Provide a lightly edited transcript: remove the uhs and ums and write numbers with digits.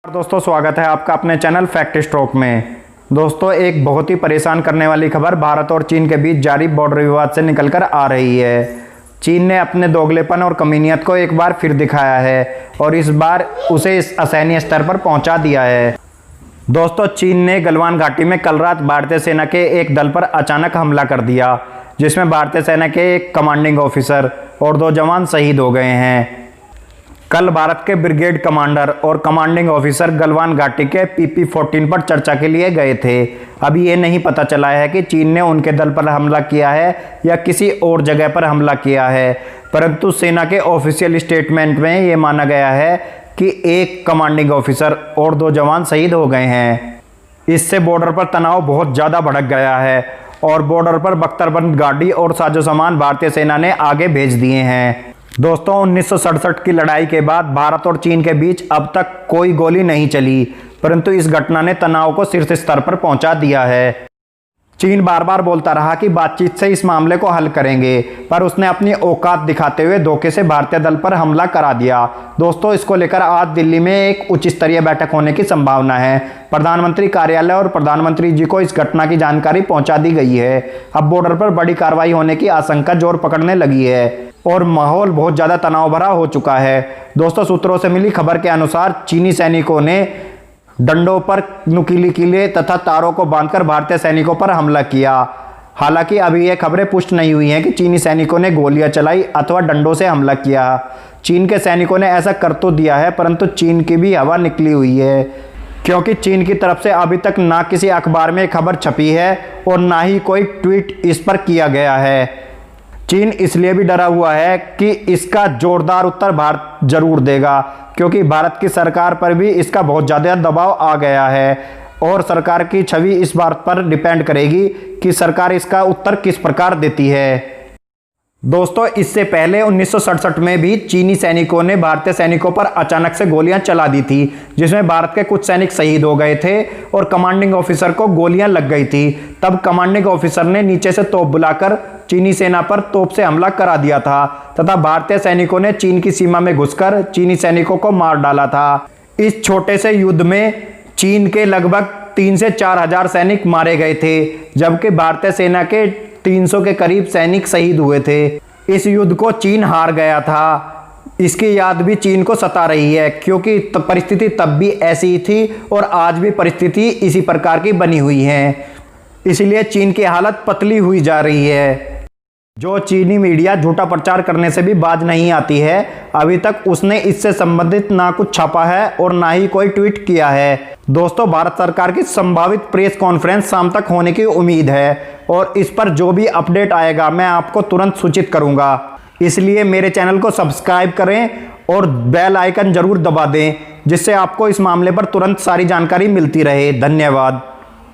दोस्तों स्वागत है आपका अपने चैनल फैक्ट स्ट्रोक में। दोस्तों एक बहुत ही परेशान करने वाली खबर भारत और चीन के बीच जारी बॉर्डर विवाद से निकलकर आ रही है। चीन ने अपने दोगलेपन और कमीनियत को एक बार फिर दिखाया है और इस बार उसे इस असहनीय स्तर पर पहुंचा दिया है। दोस्तों चीन ने गलवान घाटी में कल रात भारतीय सेना के एक दल पर अचानक हमला कर दिया, जिसमें भारतीय सेना के एक कमांडिंग ऑफिसर और 2 जवान शहीद हो गए हैं। कल भारत के ब्रिगेड कमांडर और कमांडिंग ऑफिसर गलवान घाटी के PP-14 पर चर्चा के लिए गए थे। अभी ये नहीं पता चला है कि चीन ने उनके दल पर हमला किया है या किसी और जगह पर हमला किया है, परंतु सेना के ऑफिशियल स्टेटमेंट में ये माना गया है कि एक कमांडिंग ऑफिसर और 2 जवान शहीद हो गए हैं। इससे बॉर्डर पर तनाव बहुत ज़्यादा भड़क गया है और बॉर्डर पर बख्तरबंद गाड़ी और साजो सामान भारतीय सेना ने आगे भेज दिए हैं। दोस्तों 1967 की लड़ाई के बाद भारत और चीन के बीच अब तक कोई गोली नहीं चली, परंतु इस घटना ने तनाव को शीर्ष स्तर पर पहुंचा दिया है। चीन बार बार बोलता रहा कि बातचीत से इस मामले को हल करेंगे, पर उसने अपनी औकात दिखाते हुए धोखे से भारतीय दल पर हमला करा दिया। दोस्तों इसको लेकर आज दिल्ली में एक उच्च स्तरीय बैठक होने की संभावना है। प्रधानमंत्री कार्यालय और प्रधानमंत्री जी को इस घटना की जानकारी पहुंचा दी गई है। अब बॉर्डर पर बड़ी कार्रवाई होने की आशंका जोर पकड़ने लगी है और माहौल बहुत ज्यादा तनाव भरा हो चुका है। दोस्तों सूत्रों से मिली खबर के अनुसार चीनी सैनिकों ने डंडों पर नुकीली कीले तथा तारों को बांधकर भारतीय सैनिकों पर हमला किया। हालांकि अभी यह खबरें पुष्ट नहीं हुई हैं कि चीनी सैनिकों ने गोलियां चलाई अथवा डंडों से हमला किया। चीन के सैनिकों ने ऐसा कर तो दिया है, परंतु चीन की भी हवा निकली हुई है, क्योंकि चीन की तरफ से अभी तक ना किसी अखबार में खबर छपी है और ना ही कोई ट्वीट इस पर किया गया है। चीन इसलिए भी डरा हुआ है कि इसका जोरदार उत्तर भारत जरूर देगा, क्योंकि भारत की सरकार पर भी इसका बहुत ज़्यादा दबाव आ गया है और सरकार की छवि इस बात पर डिपेंड करेगी कि सरकार इसका उत्तर किस प्रकार देती है। दोस्तों इससे पहले 1967 में भी चीनी सैनिकों ने भारतीय सैनिकों पर अचानक से गोलियां चला दी थी, जिसमें भारत के कुछ सैनिक शहीद हो गए थे और कमांडिंग ऑफिसर को गोलियां लग गई थी। तब कमांडिंग ऑफिसर ने नीचे से तोप बुलाकर चीनी सेना पर तोप से हमला करा दिया था तथा भारतीय सैनिकों ने चीन की सीमा में घुसकर चीनी सैनिकों को मार डाला था। इस छोटे से युद्ध में चीन के लगभग 3 से 4 हजार सैनिक मारे गए थे, जबकि भारतीय सेना के 300 के करीब सैनिक शहीद हुए थे। इस युद्ध को चीन हार गया था। इसकी याद भी चीन को सता रही है, क्योंकि परिस्थिति तब भी ऐसी ही थी और आज भी परिस्थिति इसी प्रकार की बनी हुई है। इसलिए चीन की हालत पतली हुई जा रही है। जो चीनी मीडिया झूठा प्रचार करने से भी बाज नहीं आती है, अभी तक उसने इससे संबंधित ना कुछ छापा है और ना ही कोई ट्वीट किया है। दोस्तों भारत सरकार की संभावित प्रेस कॉन्फ्रेंस शाम तक होने की उम्मीद है और इस पर जो भी अपडेट आएगा मैं आपको तुरंत सूचित करूंगा। इसलिए मेरे चैनल को सब्सक्राइब करें और बेल आइकन जरूर दबा दें, जिससे आपको इस मामले पर तुरंत सारी जानकारी मिलती रहे। धन्यवाद।